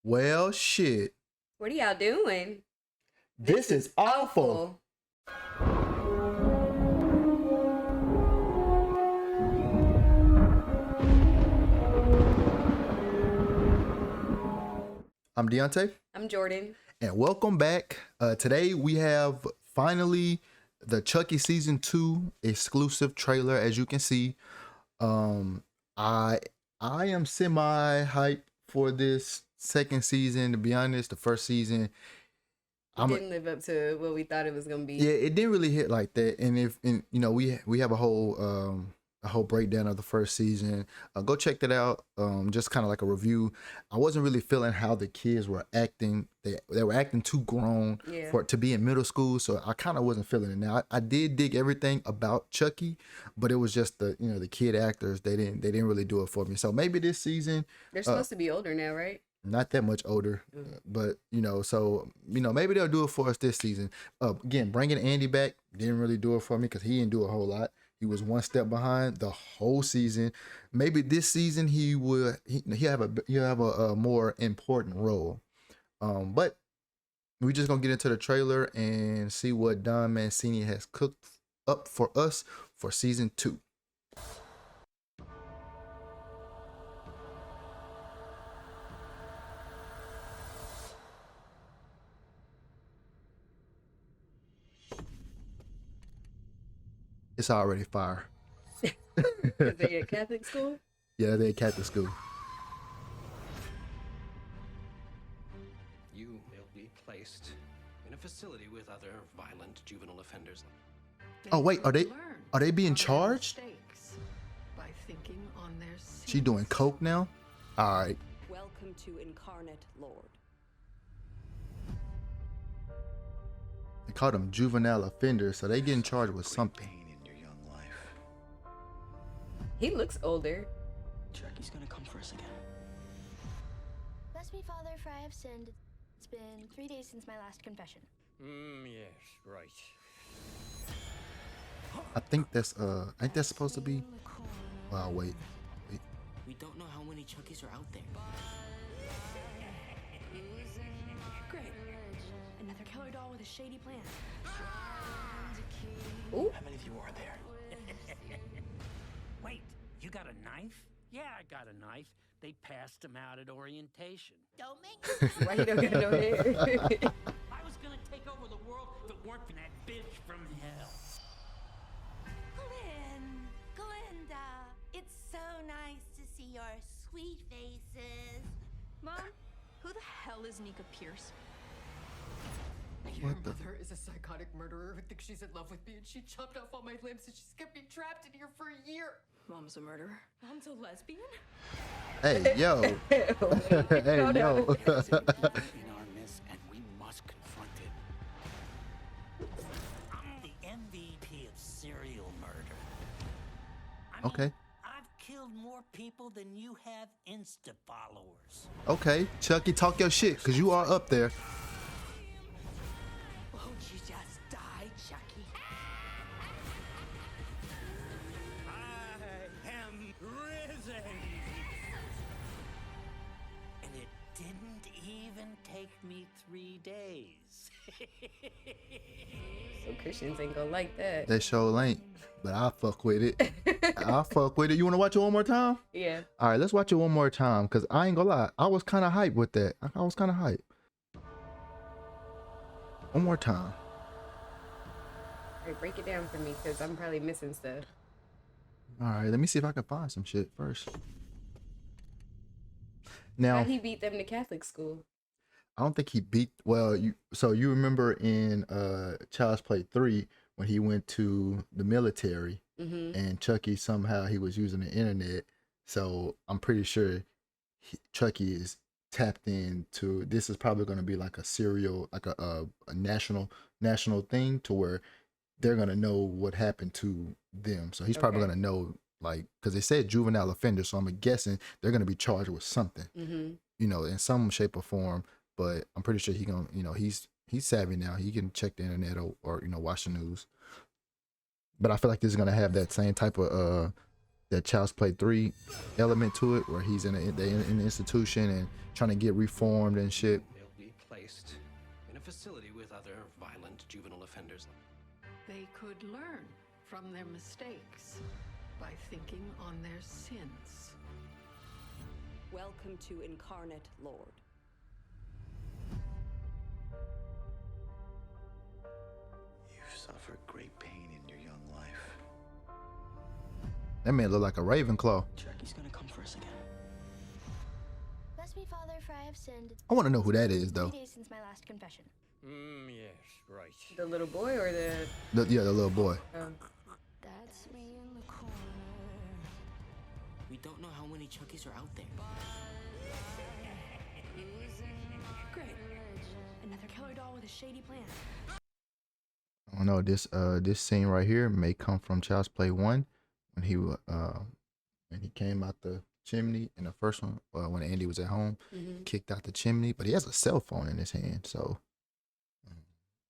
Well, shit. What are y'all doing? This is awful. I'm Deontay. I'm Jordan. And welcome back. Today we have finally the Chucky season 2 exclusive trailer. As you can see, I am semi hype for this second season. To be honest, the first season Didn't live up to what we thought it was gonna be. yeah, it didn't really hit like that. And we have a whole breakdown of the first season. Go check that out. Just kind of like a review. I wasn't really feeling how the kids were acting. They were acting too grown for it to be in middle school. So I kind of wasn't feeling it. Now I did dig everything about Chucky, but it was just the kid actors. They didn't really do it for me. So maybe this season They're supposed to be older now, right? not that much older, but maybe they'll do it for us this season. Again, bringing Andy back didn't really do it for me because he didn't do a whole lot. He was one step behind the whole season. Maybe this season he'll have a more important role. But we're just gonna get into the trailer and see what Don Mancini has cooked up for us for season 2. It's already fire. Is they at Catholic school? Yeah, they're at Catholic school. You will be placed in a facility with other violent juvenile offenders. Oh wait, are they being charged? By thinking on their She doing coke now? All right. Welcome to Incarnate Lord. They called them juvenile offenders, so they getting charged with something. In your young life. He looks older. Chucky's gonna come for us again. Bless me, Father, for I have sinned. It's been 3 days since my last confession. Yes, right. I think ain't that supposed to be? Wow, wait. We don't know how many Chuckies are out there. Great. Another killer doll with a shady plan. Ooh. How many of you are there? Wait, you got a knife? Yeah, I got a knife. They passed them out at orientation. Don't make Why you don't got no hair? I was gonna take over the world if it weren't for that bitch from hell. Glinda, it's so nice to see your sweet faces. Mom, who the hell is Nika Pierce? What Your the- mother is a psychotic murderer who thinks she's in love with me, and she chopped off all my limbs, and she's kept me trapped in here for a year. Mom's a murderer. Mom's a lesbian? Hey, yo. Hey, yo. In our midst, and we must confront it. I'm the MVP of serial murder. I mean, Okay. I've killed more people than you have Insta followers. Okay, Chucky, talk your shit, cause you are up there. Won't you just die, Chucky? I am risen. And it didn't even take me 3 days. So Christians ain't gonna like that. That show ain't, but I fuck with it. I fuck with it. You wanna watch it one more time? Yeah. All right, let's watch it one more time, cause I ain't gonna lie, I was kind of hyped with that. I was kind of hyped. One more time. All right, break it down for me, because I'm probably missing stuff. All right, let me see if I can find some shit first. Now, How'd he beat them to Catholic school? I don't think he beat. Well, you remember in Child's Play 3 when he went to the military and Chucky somehow he was using the internet. So I'm pretty sure Chucky is tapped into. This is probably going to be like a serial, like a national thing to where they're gonna know what happened to them. So he's probably gonna know, like, because they said juvenile offender. So I'm guessing they're gonna be charged with something, in some shape or form. But I'm pretty sure he gonna, he's savvy now. He can check the internet or watch the news. But I feel like this is gonna have that same type of that Child's Play 3 element to it, where he's in the institution and trying to get reformed and shit. They'll be placed in a facility with other violent juvenile offenders. They could learn from their mistakes by thinking on their sins. Welcome to Incarnate Lord. You've suffered great pain in your young life. That man look like a Ravenclaw. Chucky's gonna come for us again. Bless me, Father, for I have sinned. I want to know who that is, though. 3 days since my last confession. Yes, right. The little boy or the? Yeah, the little boy. Oh. That's me in the corner. We don't know how many Chuckies are out there. Great. Another killer doll with a shady plan. I don't know. This scene right here may come from Child's Play 1 when he came out the chimney in the first one. When Andy was at home, kicked out the chimney, but he has a cell phone in his hand, so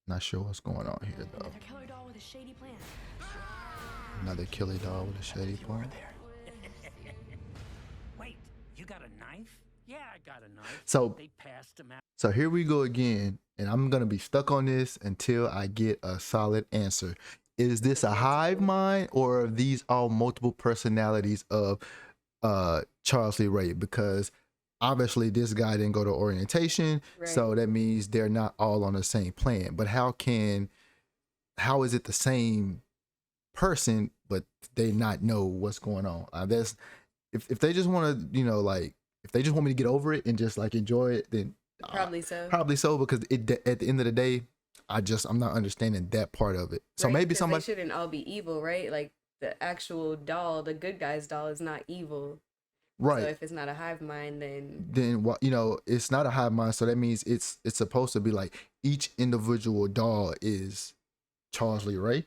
not sure what's going on here though. Another killer doll with a shady plan. Another killer doll with a shady plan. Wait, you got a knife? Yeah, I got a knife. So They passed him out. So here we go again, and I'm gonna be stuck on this until I get a solid answer. Is this a hive mind, or are these all multiple personalities of Charles Lee Ray? Because obviously this guy didn't go to orientation, Right. so that means they're not all on the same plan. But how is it the same person, but they not know what's going on? That's if they just want to, like if they just want me to get over it and just like enjoy it, then Probably so. Probably so, because at the end of the day, I'm not understanding that part of it. So Right, maybe 'cause somebody they shouldn't all be evil, right? Like the actual doll, the good guy's doll, is not evil. right. So if it's not a hive mind, then Then what? It's not a hive mind, so that means it's supposed to be like each individual doll is Charles Lee Ray,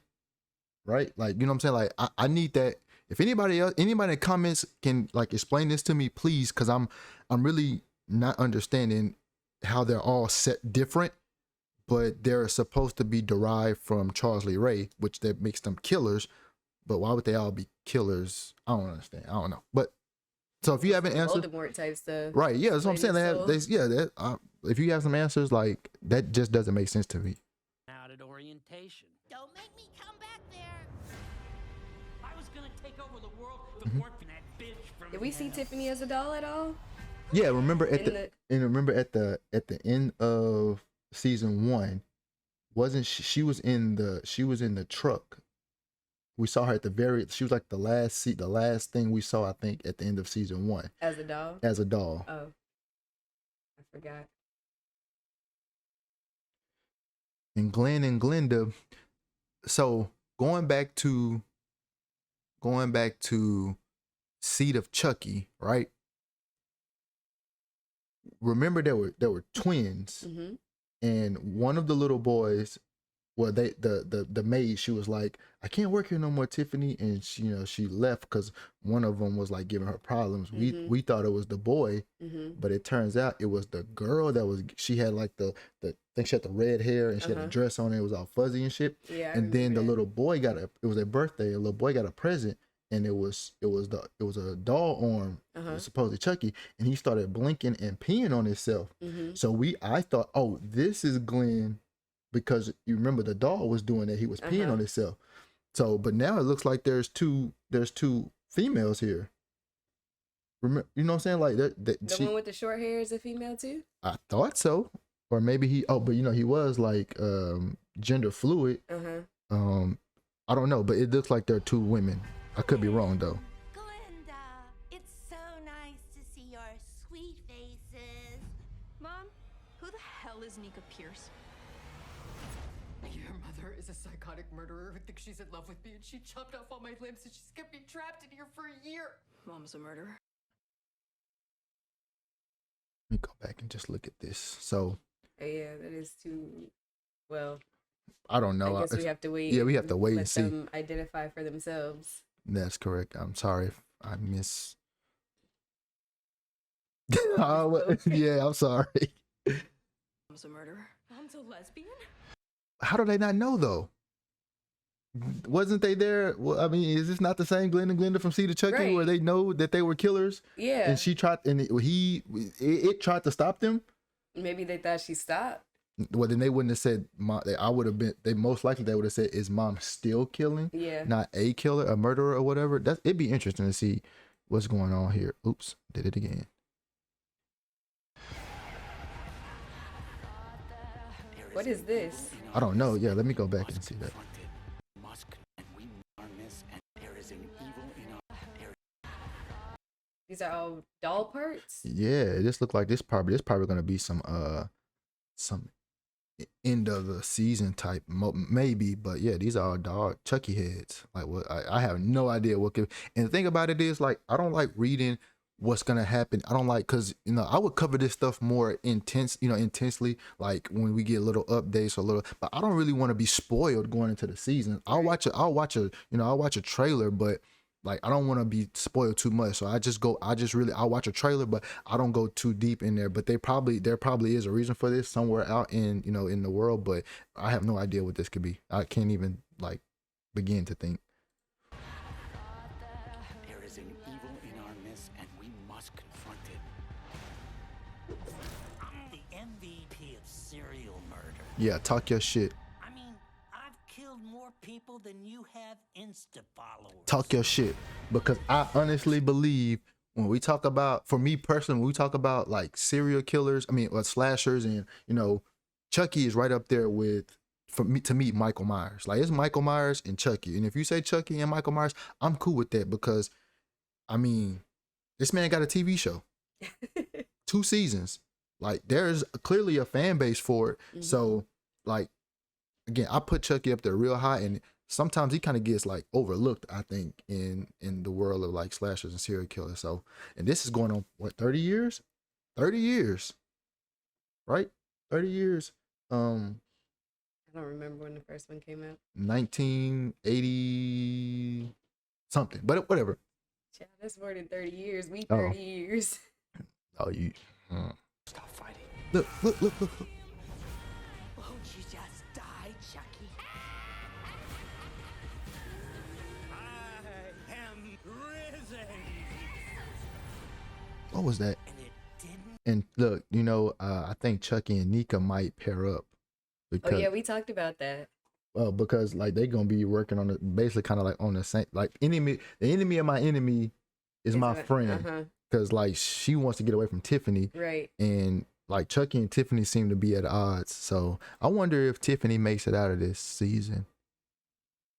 right? Like what I'm saying. Like I need that. If anybody in the comments can like explain this to me, please, because I'm really not understanding how they're all set different, but they're supposed to be derived from Charles Lee Ray, which that makes them killers. But why would they all be killers? I don't understand. I don't know. But so if you have an answer, Voldemort type stuff. right? Yeah, that's what I'm saying. Explain If you have some answers, like that just doesn't make sense to me. Out at orientation. Don't make me come back there. I was gonna take over the world if it weren't for that bitch from Did we see hell. Tiffany as a doll at all? Yeah, remember at In the end of season 1, wasn't she was in the truck. We saw her at the she was like the last thing we saw, I think, at the end of season 1 As a doll? as a doll. Oh. I forgot. And Glenn and Glenda. So going back to Seed of Chucky, right? Remember there were twins, Mm-hmm. and one of the little boys, well, the maid, she was like, I can't work here no more, Tiffany, and she left because one of them was like giving her problems. We thought it was the boy, but it turns out it was the girl she had like the I think she had the red hair and she had a dress on, it was all fuzzy and shit. Yeah. And then the little boy it was a birthday, a little boy got a present, and it was a doll arm, it was supposedly Chucky, and he started blinking and peeing on himself. So I thought, oh, this is Glenn, because you remember the doll was doing that, he was peeing on himself. So, but now it looks like there's two females here. Remember, you know what I'm saying? Like The one with the short hair is a female too? I thought so, or maybe but he was like gender fluid. I don't know, but it looks like there are two women. I could be wrong though. Glinda, it's so nice to see your sweet faces. Mom, who the hell is Nika Pierce? Your mother is a psychotic murderer who thinks she's in love with me, and she chopped off all my limbs and she's kept me trapped in here for a year. Mom's a murderer. Let me go back and just look at this. So Yeah, that is too. Well, I don't know. I guess we have to wait. Yeah, we have to wait let and see. them identify for themselves. That's correct. I'm sorry if I miss. Yeah, I'm sorry. Mom's a murderer. Mom's a lesbian? How do they not know though? Wasn't they there? Well, I mean, is this not the same Glenn and Glenda from Seed of Chucky where Right. they know that they were killers? Yeah. And she tried, and it tried to stop them. Maybe they thought she stopped. Well, then they wouldn't have said, Mom, I would have been, they most likely they would have said, is Mom still killing? Yeah. Not a killer, a murderer or whatever. It'd be interesting to see what's going on here. Oops, did it again. What is this? I don't know. Yeah, let me go back and see that. These are all doll parts? Yeah, this look like this probably gonna be some end of the season type maybe, but yeah, these are all dog Chucky heads. Like what I have no idea what could. And the thing about it is, like, I don't like reading what's gonna happen. I don't like, because I would cover this stuff more intensely, like when we get little updates or little, but I don't really want to be spoiled going into the season. I'll watch a trailer, but like I don't want to be spoiled too much, so I'll watch a trailer, but I don't go too deep in there. But there probably is a reason for this somewhere out in in the world, but I have no idea what this could be. I can't even like begin to think. There is an evil in our midst, and we must confront it. I'm the MVP of serial murder. Yeah, talk your shit. I mean, I've killed more people than you have Insta followers. Talk your shit, because I honestly believe when we talk about, for me personally, when we talk about like serial killers, or slashers, and Chucky is right up there with, to me, Michael Myers. Like, it's Michael Myers and Chucky, and if you say Chucky and Michael Myers, I'm cool with that, because this man got a TV show, 2 seasons. Like, there's clearly a fan base for it. Mm-hmm. So, like, again, I put Chucky up there real high, and sometimes he kind of gets like overlooked, I think, in the world of like slashers and serial killers. So, and this is going on, what, 30 years? 30 years. Right? 30 years. I don't remember when the first one came out. 1980 something, but whatever. Yeah, that's more than 30 years. 30 years. Oh, you. Stop fighting. Look. Won't you just die, Chucky? I am risen. What was that? And it didn't. And look, I think Chucky and Nika might pair up. Because, oh yeah, we talked about that. Well, because like they're gonna be working on it, basically kind of like on the same, like the enemy of my enemy is my friend. Because like she wants to get away from Tiffany, right? And like Chucky and Tiffany seem to be at odds. So I wonder if Tiffany makes it out of this season.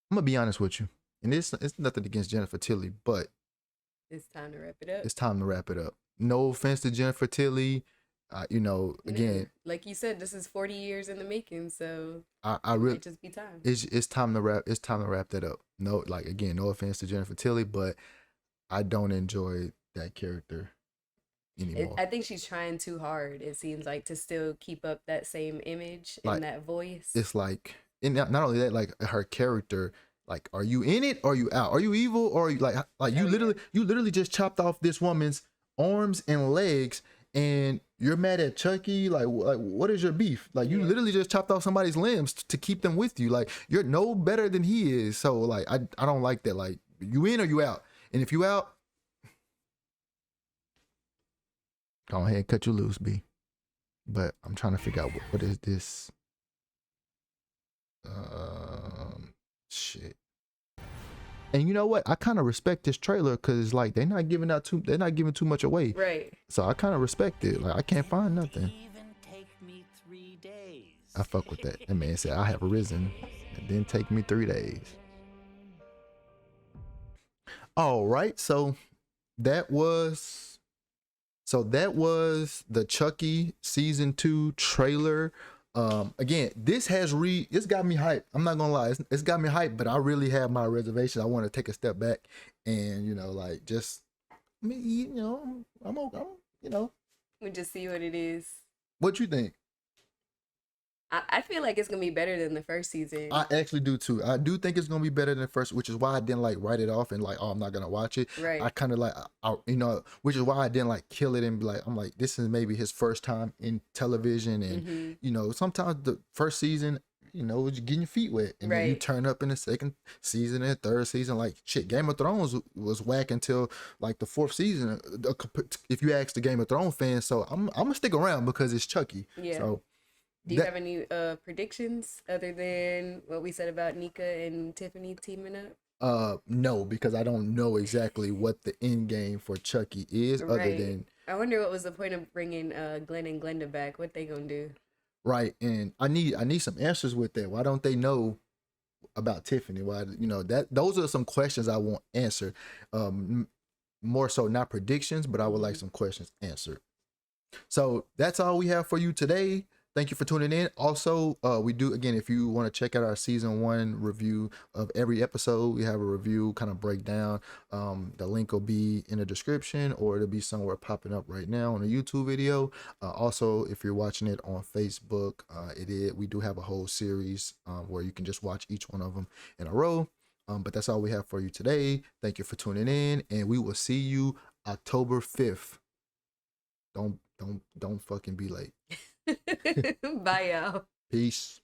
I'm gonna be honest with you, and it's nothing against Jennifer Tilly, but it's time to wrap it up. It's time to wrap it up. No offense to Jennifer Tilly. Again, like you said, this is 40 years in the making, so I really it just be time. It's time to wrap. It's time to wrap that up. No, like, again, no offense to Jennifer Tilly, but I don't enjoy that character anymore. I think she's trying too hard. It seems like, to still keep up that same image and that voice. It's like, and not only that, like her character. Like, are you in it or are you out? Are you evil or are you like you literally just chopped off this woman's arms and legs, and you're mad at Chucky? Like what is your beef? Like, you literally just chopped off somebody's limbs to keep them with you. Like, you're no better than he is. So like I don't like that. Like, you in or you out? And if you out, go ahead and cut you loose, B. But I'm trying to figure out what is this. Shit. And you know what? I kind of respect this trailer because like they're not giving too much away. Right. So I kind of respect it. Like, I can't find nothing. Even take me 3 days. I fuck with that. That man said, I have risen. It didn't take me 3 days. All right. So that was the Chucky season 2 trailer. Again, this got me hyped. I'm not gonna lie, it's got me hyped, but I really have my reservations. I want to take a step back and we just see what it is. What you think? I feel like it's gonna be better than the first season. I actually do too. I do think it's gonna be better than the first, which is why I didn't like write it off and like, oh, I'm not gonna watch it. Right. I kind of like, which is why I didn't like kill it and be like, I'm like, this is maybe his first time in television, and sometimes the first season you're getting your feet wet, and then you Right. turn up in the second season and third season. Like shit, Game of Thrones was whack until like the fourth season. If you ask the Game of Thrones fans, so I'm gonna stick around because it's Chucky. Yeah. So Do you have any predictions other than what we said about Nika and Tiffany teaming up? No, because I don't know exactly what the end game for Chucky is, other Right. than I wonder what was the point of bringing Glenn and Glenda back. What they gonna do? right. And I need some answers with that. Why don't they know about Tiffany? Why that those are some questions I want answered. More so not predictions, but I would like some questions answered. So that's all we have for you today. Thank you for tuning in. Also, we do, again, if you want to check out our season 1 review of every episode, we have a review kind of breakdown. The link will be in the description, or it'll be somewhere popping up right now on a YouTube video. Also, if you're watching it on Facebook, we do have a whole series where you can just watch each one of them in a row. But that's all we have for you today. Thank you for tuning in, and we will see you October 5th. Don't fucking be late. Bye, y'all. Peace.